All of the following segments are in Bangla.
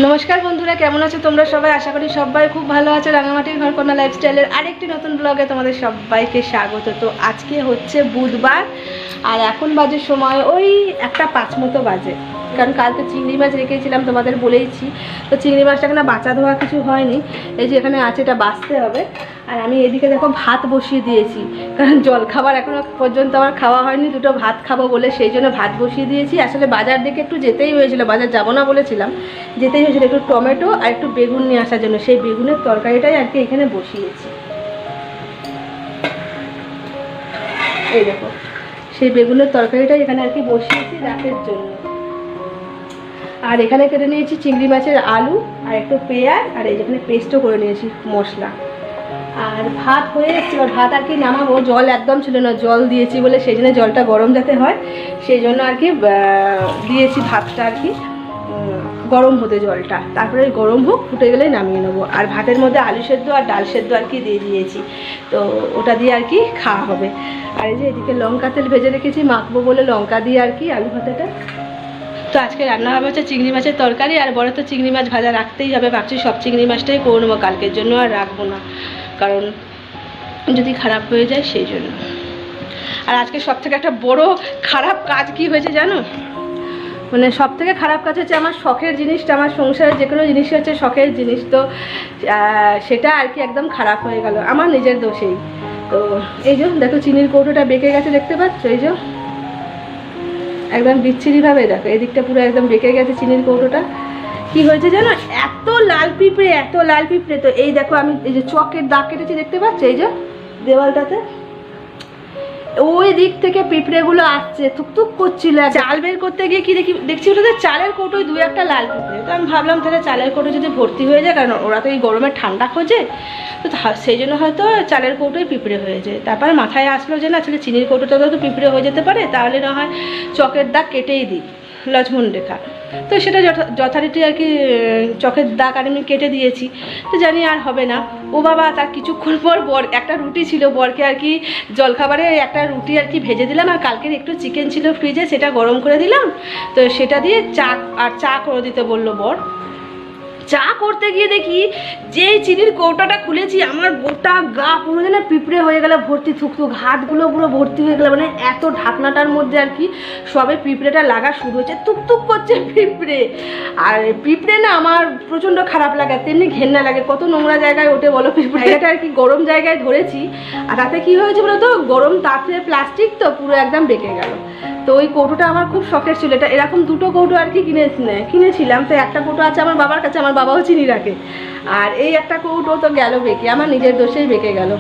নমস্কার বন্ধুরা, কেমন আছো তোমরা সবাই? আশা করি সবাই খুব ভালো আছো। রাঙামাটির ঘরকন্যা লাইফস্টাইলের আরেকটি নতুন ব্লগে তোমাদের সবাইকে স্বাগত। তো আজকে হচ্ছে বুধবার আর এখন বাজে সময় ওই 1:05 মতো বাজে, কারণ কালকে চিংড়ি মাছ রেখেছিলাম তোমাদের বলেইছি। তো চিংড়ি মাছটা এখানে বাঁচা ধোয়া কিছু হয়নি, এই যে এখানে আছে, এটা বাছতে হবে। আর আমি এদিকে দেখো ভাত বসিয়ে দিয়েছি, কারণ জল খাবার এখনও পর্যন্ত আমার খাওয়া হয়নি, দুটো ভাত খাবো বলে সেই জন্য ভাত বসিয়ে দিয়েছি। আসলে বাজার দিকে একটু যেতেই হয়েছিল, বাজার যাবো না বলেছিলাম, যেতেই হয়েছিল একটু টমেটো আর একটু বেগুন নিয়ে আসার জন্য। সেই বেগুনের তরকারিটাই আর কি এখানে বসিয়েছি। এই দেখো, সেই বেগুনের তরকারিটাই এখানে আর কি বসিয়েছি রাতের জন্য। আর এখানে কেটে নিয়েছি চিংড়ি মাছের আলু আর একটু পেঁয়াজ, আর এই যেখানে পেস্টও করে নিয়েছি মশলা। আর ভাত হয়ে এসছে, এবার ভাত আর কি নামাবো। জল একদম ছিল না, জল দিয়েছি বলে সেই জন্য জলটা গরম যাতে হয় সেই জন্য আর কি দিয়েছি ভাতটা আর কি গরম হতে, জলটা তারপরে গরম হোক, ফুটে গেলেই নামিয়ে নেবো। আর ভাতের মধ্যে আলু সেদ্ধ আর ডাল সেদ্ধ আর কি দিয়ে দিয়েছি, তো ওটা দিয়ে আর কি খাওয়া হবে। আর এই যে এদিকে লঙ্কা তেল ভেজে রেখেছি, মাখবো বলে লঙ্কা দিয়ে আর কি আলু ভাতেটা। তো আজকে রান্না হবে হচ্ছে চিংড়ি মাছের তরকারি, আর বড় তো চিংড়ি মাছ ভাজা রাখতেই হবে। ভাবছি সব চিংড়ি মাছটাই করে নেবো কালকের জন্য, আর রাখবো না, কারণ যদি খারাপ হয়ে যায় সেই জন্য। আর আজকে সব থেকে একটা বড় খারাপ কাজ কি হয়েছে জানো? মানে সব থেকে খারাপ কাজ হচ্ছে আমার শখের জিনিসটা, আমার সংসারের যে কোনো জিনিস হচ্ছে শখের জিনিস, তো সেটা আর কি একদম খারাপ হয়ে গেল আমার নিজের দোষেই। তো এই যে দেখো চিনির কৌটোটা বেঁকে গেছে, দেখতে পাচ্ছ? এই যে একদম বিচ্ছিরিভাবে দেখো, এদিকটা পুরো একদম বেঁকে গেছে চিনির কৌটোটা। কি হয়েছে জানো? এত লাল পিঁপড়ে, এত লাল পিঁপড়ে। তো এই দেখো আমি এই যে চকের দাগ কেটেছি, দেখতে পাচ্ছ এই যে দেওয়ালটাতে, ওই দিক থেকে পিঁপড়েগুলো আসছে, থুকথুক করছিল। চাল বের করতে গিয়ে কি দেখছি ওটাতে চালের কৌটোয় 2-1টা লাল পিঁপড়ে। তো আমি ভাবলাম তাহলে চালের কৌটো যদি ভর্তি হয়ে যায়, কারণ ওরা তো এই গরমে ঠান্ডা খোঁজে, তো সেই জন্য হয়তো চালের কৌটোয় পিঁপড়ে হয়ে যায়। তারপরে মাথায় আসলো যে না, আসলে চিনির কৌটোটাতেও তো পিঁপড়ে হয়ে যেতে পারে, তাহলে না হয় চকের দাগ কেটেই দিই, লক্ষ্মণ রেখা। তো সেটা যথারীতি আর কি চোখের দাগ আর আমি কেটে দিয়েছি। তো জানি আর হবে না। ও বাবা, তার কিছুক্ষণ পর বর একটা রুটি ছিল, বরকে আর কি জলখাবারে একটা রুটি আর কি ভেজে দিলাম, আর কালকের একটু চিকেন ছিল ফ্রিজে, সেটা গরম করে দিলাম। তো সেটা দিয়ে চা করে দিতে বললো বর। চা করতে গিয়ে দেখি যেই চিনির কৌটাটা খুলেছি, আমার গোটা গা পুরো যেন পিঁপড়ে হয়ে গেল ভর্তি, থুকথুক, হাতগুলো পুরো ভর্তি হয়ে গেল। মানে এত ঢাকনাটার মধ্যে আর কি সবে পিঁপড়েটা লাগা শুরু হয়েছে, টুকটুক করছে পিঁপড়ে। আর পিঁপড়ে না আমার প্রচণ্ড খারাপ লাগে, তেমনি ঘেন্না লাগে। কত নোংরা জায়গায় ওঠে বলো পিঁপড়ে। এটা আর কি গরম জায়গায় ধরেছি, আর তাতে কি হয়েছে বলো তো, গরম তাপে প্লাস্টিক তো পুরো একদম বেঁকে গেল। তো ওই কৌটোটা আমার খুব শখের ছিল, এটা এরকম দুটো কৌটো আর কি কিনেছিলাম। তো একটা কৌটো আছে আমার বাবার কাছে, আমার বাবাও চিনি রাখে, আর এই একটা কৌটো তো গেল বেঁকে, আমার নিজের দোষেই বেঁকে গেল।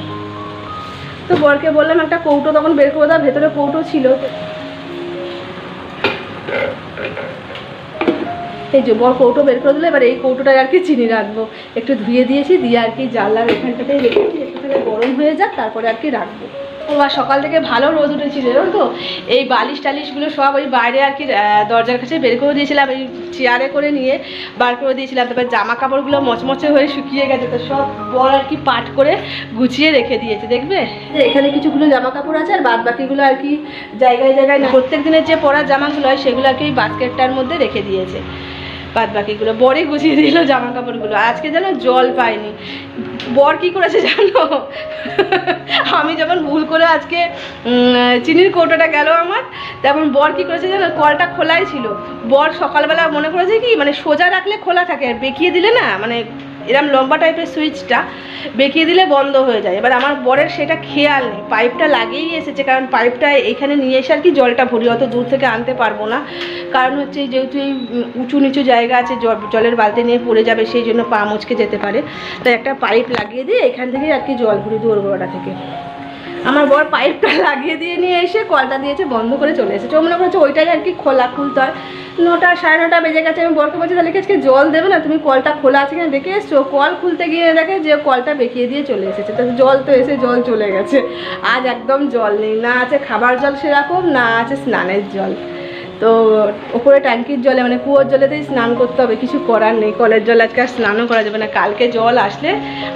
তো বরকে বললাম একটা কৌটো তখন বের করে দাও, ভেতরে কৌটো ছিল। এই যে বর কৌটো বের করে দিলে, এবার এই কৌটোটায় আর কি চিনি রাখবো। একটু ধুয়ে দিয়েছি, দিয়ে আর কি জানলার এখানটাতেই রেখেছি, একটু থেকে গরম হয়ে যাক তারপরে আর কি রাখবো। আর সকাল থেকে ভালো রোদ উঠেছিল জানো তো, এই বালিশ টালিশগুলো সব ওই বাইরে আর কি দরজার কাছে বের করে দিয়েছিলাম, এই চেয়ারে করে নিয়ে বার করে দিয়েছিলাম। তারপর জামা কাপড়গুলো মচমচে হয়ে শুকিয়ে গেছে, তো সব বর আর কি পাট করে গুছিয়ে রেখে দিয়েছে। দেখবে এখানে কিছুগুলো জামা কাপড় আছে, আর বাদ বাকিগুলো আর কি জায়গায় জায়গায় না, প্রত্যেক দিনের যে পরার জামাগুলো হয় সেগুলো আর কি বাস্কেটটার মধ্যে রেখে দিয়েছে। বাদ বাকিগুলো বরই গুছিয়ে দিল জামা কাপড়গুলো। আজকে যেন জল পাইনি। বর কি করেছে জানো? আমি যেমন ভুল করে আজকে চিনির কৌটোটা গেল আমার, তেমন বর কি করেছে জানো? কলটা খোলাই ছিল। বর সকালবেলা মনে করেছে কি, মানে সোজা রাখলে খোলা থাকে, আর বেঁকিয়ে দিলে না, মানে এরকম লম্বা টাইপের সুইচটা বেঁকিয়ে দিলে বন্ধ হয়ে যায়। এবার আমার বরের সেটা খেয়াল নেই, পাইপটা লাগিয়েই এসেছে, কারণ পাইপটা এইখানে নিয়ে এসে আর কি জলটা ভরি, অত দূর থেকে আনতে পারবো না। কারণ হচ্ছে যেহেতু এই উঁচু নিচু জায়গা আছে, জলের বালতি নিয়ে পড়ে যাবে, সেই জন্য পা মুচকে যেতে পারে। তাই একটা পাইপ লাগিয়ে দিয়ে এখান থেকেই আর কি জল ভরি দিই, ওর গোড়াটা থেকে। আমার বর পাইপটা লাগিয়ে দিয়ে নিয়ে এসে কলটা দিয়েছে, বন্ধ করে চলে এসেছে। ও মনে করছে ওইটাই আর কি খুলতে হয়। 9টা 9:30 বেজে গেছে। আমি বরকে বলছি তাহলে কি আজকে জল দেবে না, তুমি কলটা খোলা আছে কিনা দেখে এসছো? কল খুলতে গিয়ে দেখে যে কলটা বেঁকিয়ে দিয়ে চলে এসেছে। তো জল তো এসে জল চলে গেছে। আজ একদম জল নেই, না আছে খাবার জল সেরকম, না আছে স্নানের জল। তো ওপরে ট্যাঙ্কির জলে মানে কুয়োর জলেতেই স্নান করতে হবে, কিছু করার নেই। কলের জল আজকে আর স্নানও করা যাবে না, কালকে জল আসলে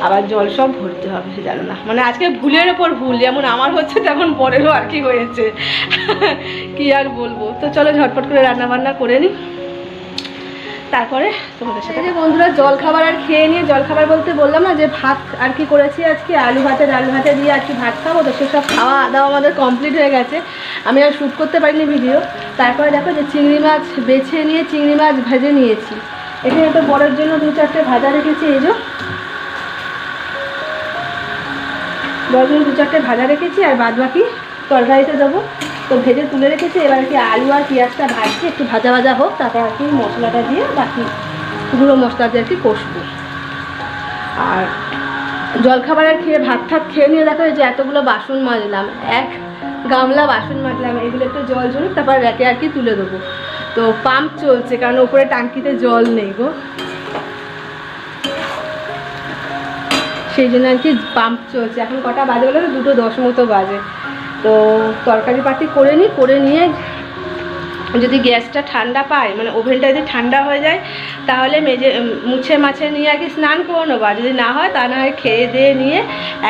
আবার জল সব ভরতে হবে, জানো না। মানে আজকে ভুলের ওপর ভুল, যেমন আমার হচ্ছে তেমন বরেরও আর কি হয়েছে। কি আর বলবো। তো চলো ঝটপট করে রান্না বান্না করে নিই। তারপরে তোমাদের সাথে। যে বন্ধুরা জল খাবার আর খেয়ে নিয়ে, জল খাবার বলতে বললাম না যে ভাত আর কি করেছি আজকে, আলু ভাতে ডাল ভাতে দিয়ে আর কি ভাত খাবো, তো সেসব খাওয়া দাওয়া আমাদের কমপ্লিট হয়ে গেছে। আমি আর শ্যুট করতে পারিনি ভিডিও। তারপরে দেখো যে চিংড়ি মাছ বেছে নিয়ে চিংড়ি মাছ ভেজে নিয়েছি। এখানে তো বড়ের জন্য 2-4টে ভাজা রেখেছি, এই যে বড়ের জন্য 2-4টে ভাজা রেখেছি, আর বাদ বাকি তরকারিতে দেবো। তো ভেজে তুলে রেখেছি, এবার আর কি আলু আর পেঁয়াজটা ভাজছি, একটু ভাজা ভাজা হোক, তারপর আর কি মশলাটা দিয়ে বাকি গুঁড়ো মশলা দিয়ে আর কি কষবো। আর জলখাবার আর খেয়ে ভাত ঠাত খেয়ে নিয়ে দেখো যে এতগুলো বাসন মাজলাম, 1 গামলা বাসন মাজলাম। এগুলো একটু জল ঝরুক, তারপর র্যাকে আর কি তুলে দেবো। তো পাম্প চলছে, কারণ উপরে টাঙ্কিতে জল নেই গো, সেই জন্য আর কি পাম্প চলছে। এখন কটা বাজে বলো তো, 2:10 মতো বাজে। তো তরকারি পাতি করে নিই, করে নিয়ে যদি গ্যাসটা ঠান্ডা পায়, মানে ওভেনটা যদি ঠান্ডা হয়ে যায়, তাহলে মুছে মাছে নিয়ে আর কি স্নান করে নেবো। আর যদি না হয় তা না হয় খেয়ে দিয়ে নিয়ে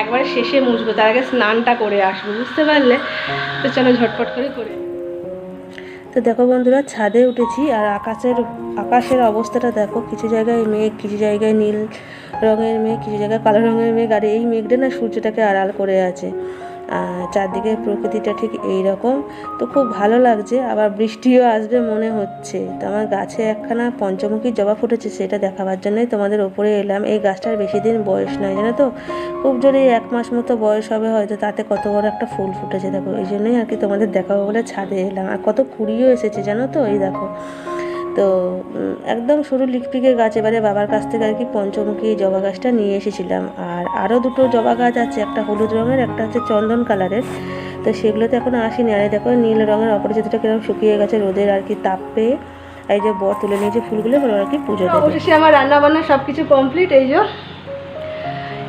একবারে শেষে মুছবো, তার আগে স্নানটা করে আসবো, বুঝতে পারলে? তো চলো ঝটপট করে। তো দেখো বন্ধুরা, ছাদে উঠেছি, আর আকাশের অবস্থাটা দেখো। কিছু জায়গায় মেঘ, কিছু জায়গায় নীল রঙের মেঘ, কিছু জায়গায় কালো রঙের মেঘ, আর এই মেঘটা না সূর্যটাকে আড়াল করে আছে। চারদিকে প্রকৃতিটা ঠিক এই রকম। তো খুব ভালো লাগছে, আবার বৃষ্টিও আসবে মনে হচ্ছে। তো আমার গাছে একখানা পঞ্চমুখী জবা ফুটেছে, সেটা দেখাবার জন্যই তোমাদের ওপরে এলাম। এই গাছটার বেশি দিন বয়স নয়, জানো তো, খুব জোরে 1 মাস মতো বয়স হবে হয়তো, তাতে কত বড় একটা ফুল ফুটেছে দেখো। এই জন্যই আর কি তোমাদের দেখাবো বলে ছাদে এলাম। আর কত কুড়িও এসেছে জানো তো, এই দেখো। তো একদম সরু লিকপিকে গাছ। এবারে বাবার কাছ থেকে আর কি পঞ্চমুখী জবা গাছটা নিয়ে এসেছিলাম। আর আরও 2টো জবা গাছ আছে, একটা হলুদ রঙের, একটা হচ্ছে চন্দন কালারের। তো সেগুলোতে এখন আসিনি। আর দেখো নীল রঙের অপরাজিতাটা কিরকম শুকিয়ে গেছে রোদের আর কি তাপ পেয়ে। এই যে বর তুলে নিয়েছে ফুলগুলো, আর কি পুজো দেবে। অবশেষে আমার রান্না বান্না সব কিছু কমপ্লিট। এই যে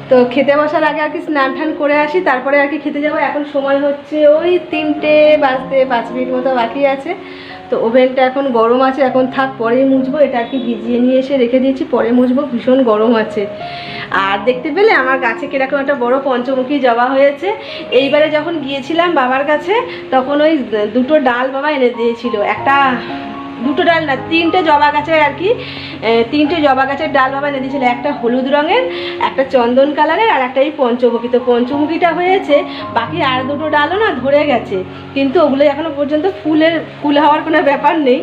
তো খেতে বসার আগে আর কি স্নান টান করে আসি, তারপরে আর কি খেতে যাবো। এখন সময় হচ্ছে ওই 3টে বাজতে 5 মিনিট মতো বাকি আছে। তো ওভেনটা এখন গরম আছে, এখন থাক, পরেই মুছবো। এটা আর কি ভিজিয়ে নিয়ে এসে রেখে দিয়েছি, পরে মুছবো, ভীষণ গরম আছে। আর দেখতে পেলে আমার গাছে কিরকম একটা বড় পঞ্চমুখী জবা হয়েছে। এইবারে যখন গিয়েছিলাম বাবার কাছে, তখন ওই 2টো ডাল বাবা এনে দিয়েছিল। একটা 2টো ডাল না, 3টে জবা গাছের আর কি, 3টে জবা গাছের ডাল বাবা এনে দিয়েছিল। একটা হলুদ রঙের, একটা চন্দন কালারের, আর একটা এই পঞ্চমুখী। তো পঞ্চমুখীটা হয়েছে, বাকি আর 2টো ডালও না ধরে গেছে, কিন্তু ওগুলো এখনো পর্যন্ত ফুল হওয়ার কোনো ব্যাপার নেই,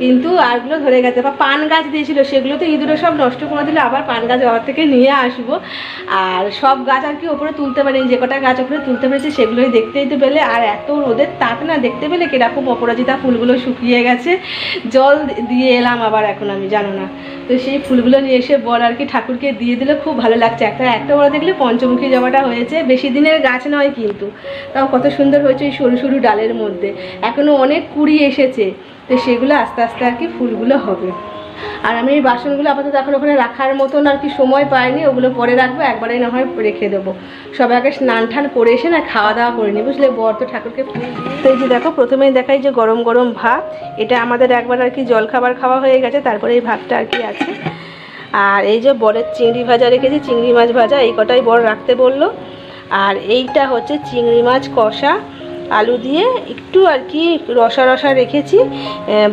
কিন্তু আরগুলো ধরে গেছে। বা পান গাছ দিয়েছিল, সেগুলো তো ইঁদুরে সব নষ্ট করে দিলে, আবার পান গাছ ঘর থেকে নিয়ে আসবো। আর সব গাছ আর কি ওপরে তুলতে পারিনি, যে কটা গাছ ওপরে তুলতে পেরেছি সেগুলোই দেখতেই তো পেলে। আর এত রোদের তাপ না, দেখতে পেলে কিরকম অপরাজিতা ফুলগুলো শুকিয়ে গেছে। জল দিয়ে এলাম আবার এখন আমি, জানো না। তো সেই ফুলগুলো নিয়ে এসে বর আর কি ঠাকুরকে দিয়ে দিলে খুব ভালো লাগছে। একটা বড় দেখলে পঞ্চমুখী জবাটা হয়েছে, বেশি দিনের গাছ নয় কিন্তু, তাও কত সুন্দর হয়েছে এই সরু সরু ডালের মধ্যে। এখনও অনেক কুড়ি এসেছে, তো সেগুলো আস্তে আস্তে আর কি ফুলগুলো হবে। আর আমি এই বাসনগুলো আপাতত এখন ওখানে রাখার মতন আর কি সময় পাইনি, ওগুলো পরে রাখবো, একবারে না হয় রেখে দেবো। সবাই আগে স্নান টান করে এসে না খাওয়া দাওয়া করে নি, বুঝলে? বর তো ঠাকুরকে ফুল দিয়ে। তো এই যে দেখো, প্রথমেই দেখাই যে গরম গরম ভাত। এটা আমাদের একবার আর কি জলখাবার খাওয়া হয়ে গেছে, তারপরে এই ভাতটা আর কি আছে। আর এই যে বরের চিংড়ি ভাজা রেখেছি, চিংড়ি মাছ ভাজা, এই কটাই বর রাখতে বললো। আর এইটা হচ্ছে চিংড়ি মাছ কষা, আলু দিয়ে একটু আর কি রসা রসা রেখেছি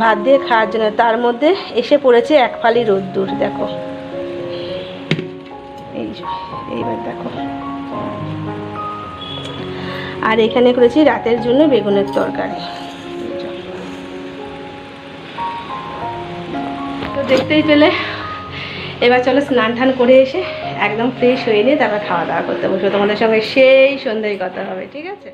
ভাত দিয়ে খাওয়ার জন্য। তার মধ্যে এসে পড়েছে 1 ফালি রোদ্দুর, দেখো। এইবার দেখো। আর এখানে করেছি রাতের জন্য বেগুনের তরকারি। তো দেখতেই পেলে, এবার চলো স্নান টান করে এসে একদম ফ্রেশ হয়ে নিয়ে তারপর খাওয়া দাওয়া করতে বসবো। তোমাদের সঙ্গে সেই সন্ধ্যায় কথা হবে, ঠিক আছে?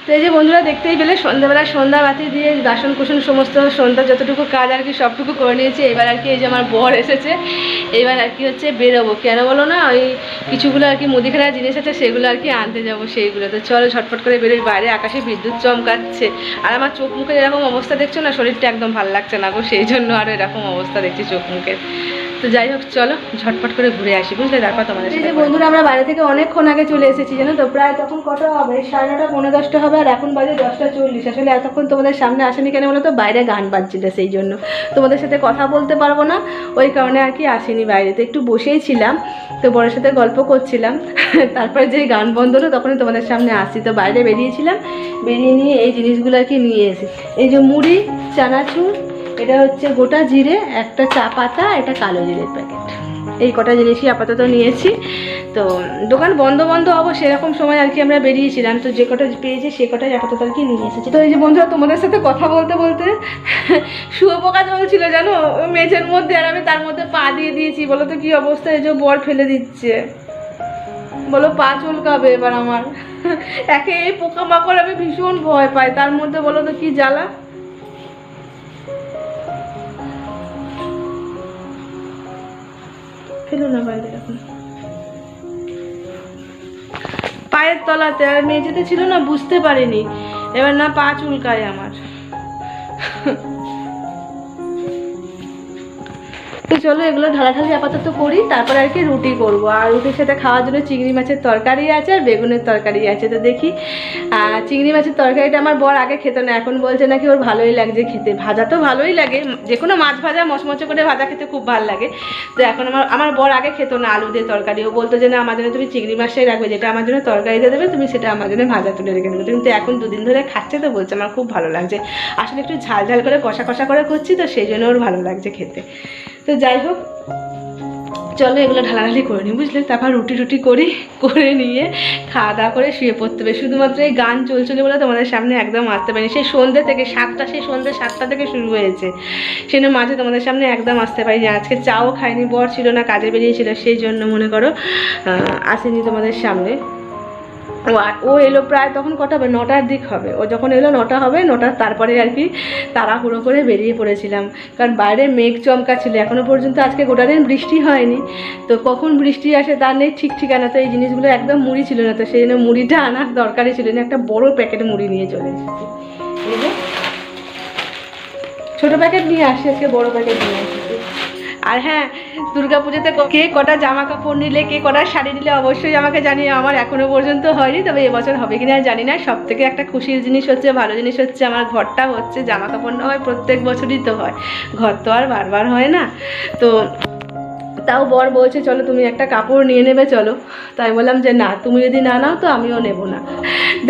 তো এই যে বন্ধুরা দেখতেই পেলে সন্ধ্যাবেলা সন্ধ্যা বাতি দিয়ে বাসন কুসন সমস্ত সন্ধ্যা যতটুকু কাজ আর কি সবটুকু করে নিয়েছি। এবার আর কি এই যে আমার বর এসেছে, এবার আর কি হচ্ছে বেরোবো, কেন বলো না, ওই কিছুগুলো আর কি মুদিখানার জিনিস আছে সেগুলো আর কি আনতে যাবো সেইগুলো। তো চলো ঝটপট করে বেরোই, বাইরে আকাশে বিদ্যুৎ চমকাচ্ছে আর আমার চোখ মুখে এরকম অবস্থা দেখছো না, শরীরটা একদম ভালো লাগছে না গো, সেই জন্য আরও এরকম অবস্থা দেখছি চোখ মুখের। তো যাই হোক চলো ঝটপট করে ঘুরে আসি, বুঝলে, তারপর তোমাদের সাথে। বন্ধুরা আমরা বাইরে থেকে অনেকক্ষণ আগে চলে এসেছি জানো তো, প্রায় তখন কটা হবে, 9:30 পৌনে 10টা হবে, আর এখন বাজে 10:40। আসলে এতক্ষণ তোমাদের সামনে আসেনি কেন বলো তো, বাইরে গান বাজছিল সেই জন্য তোমাদের সাথে কথা বলতে পারবো না, ওই কারণে আর কি আসিনি বাইরে। তো একটু বসেই ছিলাম, তো বড়ের সাথে গল্প করছিলাম, তারপরে যেই গান বন্ধ হলো তখনই তোমাদের সামনে আসি। তো বাইরে বেরিয়েছিলাম, বেরিয়ে নিয়ে এই জিনিসগুলো আর কি নিয়ে এসি। এই যে মুড়ি, চানাচুর, এটা হচ্ছে গোটা জিরে, একটা চা পাতা, এটা কালো জিরের প্যাকেট, এই কটা জিনিসই আপাতত নিয়েছি। তো দোকান বন্ধ বন্ধ হবো সেরকম সময় আর কি আমরা বেরিয়েছিলাম, তো যে কটা পেয়েছি সে কটাই আপাতত আর কি নিয়ে এসেছি। তো এই যে বন্ধুরা তোমাদের সাথে কথা বলতে বলতে শুয়োপোকা চলছিল জানো মেঝের মধ্যে, আর আমি তার মধ্যে পা দিয়ে দিয়েছি। বলো তো কি অবস্থা, এই যে বর ফেলে দিচ্ছে, বলো পা চুলকাবে এবার আমার। একে এই পোকামাকড় আমি ভীষণ ভয় পাই, তার মধ্যে বলো তো কি জ্বালা। ফেলো না বাইরে, এখন পায়ের তলাতে, আর মেঝেতে ছিল না বুঝতে পারিনি, এবার না পা চুলকায় আমার। তো চলো এগুলো ঢালাঢালি আপাতত করি, তারপরে আর কি রুটি করবো, আর রুটির সাথে খাওয়ার জন্য চিংড়ি মাছের তরকারি আছে আর বেগুনের তরকারি আছে। তো দেখি চিংড়ি মাছের তরকারিটা আমার বর আগে খেত না, এখন বলছে নাকি ওর ভালোই লাগছে খেতে। ভাজা তো ভালোই লাগে, যে কোনো মাছ ভাজা মচমচে করে ভাজা খেতে খুব ভালো লাগে। তো এখন আমার বর আগে খেত না আলু দিয়ে তরকারি, ও বলতো যে না আমার জন্য তুমি চিংড়ি মাছটাই রাখবে, যেটা আমার জন্য তরকারিতে দেবে তুমি সেটা আমার জন্য ভাজা তুলে রেখে দেবে। কিন্তু এখন 2 দিন ধরে খাচ্ছে, তো বলছে আমার খুব ভালো লাগছে। আসলে একটু ঝাল ঝাল করে কষা কষা করে করছি, তো সেই জন্য ওর ভালো লাগছে খেতে। তো যাই হোক চলো এগুলো ঢালাঢালি করে নিই, বুঝলে, তারপর রুটি রুটি করে নিয়ে খাওয়া দাওয়া করে শুয়ে পড়তে হবে। শুধুমাত্র এই গান চলছিল বলে তোমাদের সামনে একদম আসতে পারিনি, সেই সন্ধ্যে থেকে 7টা, সেই সন্ধ্যে 7টা থেকে শুরু হয়েছে, সেই মাঝে তোমাদের সামনে একদম আসতে পারিনি। আজকে চাও খাইনি, বর ছিল না, কাজে বেরিয়েছিল, সেই জন্য মনে করো আসেনি তোমাদের সামনে। ও এলো প্রায় তখন কটা হবে, 9টার দিক হবে। ও যখন এলো 9টা হবে, 9টার তারপরে আর কি তাড়াহুড়ো করে বেরিয়ে পড়েছিলাম, কারণ বাইরে মেঘ চমকা ছিল। এখনও পর্যন্ত আজকে গোটা দিন বৃষ্টি হয়নি, তো কখন বৃষ্টি আসে তার নেই ঠিক ঠিকানা। তো এই জিনিসগুলো একদম মুড়ি ছিল না, তো সেই জন্য মুড়িটা আনার দরকারই ছিল না, একটা বড় প্যাকেট মুড়ি নিয়ে চলে এসেছি। ছোটো প্যাকেট নিয়ে আসি, আজকে বড় প্যাকেট নিয়ে এসেছি। আর হ্যাঁ, দুর্গাপুজোতে কে কটা জামা কাপড় নিলে, কে কটা শাড়ি নিলে অবশ্যই আমাকে জানিয়ে। আমার এখনো পর্যন্ত হয়নি, তবে এবছর হবে কিনা জানি না। সব থেকে একটা খুশির জিনিস হচ্ছে, ভালো জিনিস হচ্ছে, আমার ঘরটা হচ্ছে। জামা কাপড় না হয় প্রত্যেক বছরই তো হয়, ঘর তো আর বারবার হয় না। তো তাও বর বলছে চলো তুমি একটা কাপড় নিয়ে নেবে চলো, তাই বললাম যে না, তুমি যদি না নাও তো আমিও নেব না,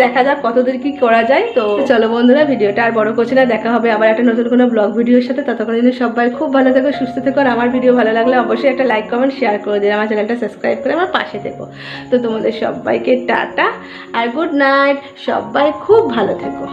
দেখা যাক কতদূর কি করা যায়। তো চলো বন্ধুরা, ভিডিওটা আর বড় করছি না, দেখা হবে আবার একটা নতুন কোনো ব্লগ ভিডিওর সাথে। ততক্ষণ জন্য সবাই খুব ভালো থেকো, সুস্থ থেকো। আর আমার ভিডিও ভালো লাগলে অবশ্যই একটা লাইক কমেন্ট শেয়ার করে দিন, আমার চ্যানেলটা সাবস্ক্রাইব করে আমার পাশে থেকো। তো তোমাদের সবাইকে টাটা আর গুড নাইট, সবাই খুব ভালো থেকো।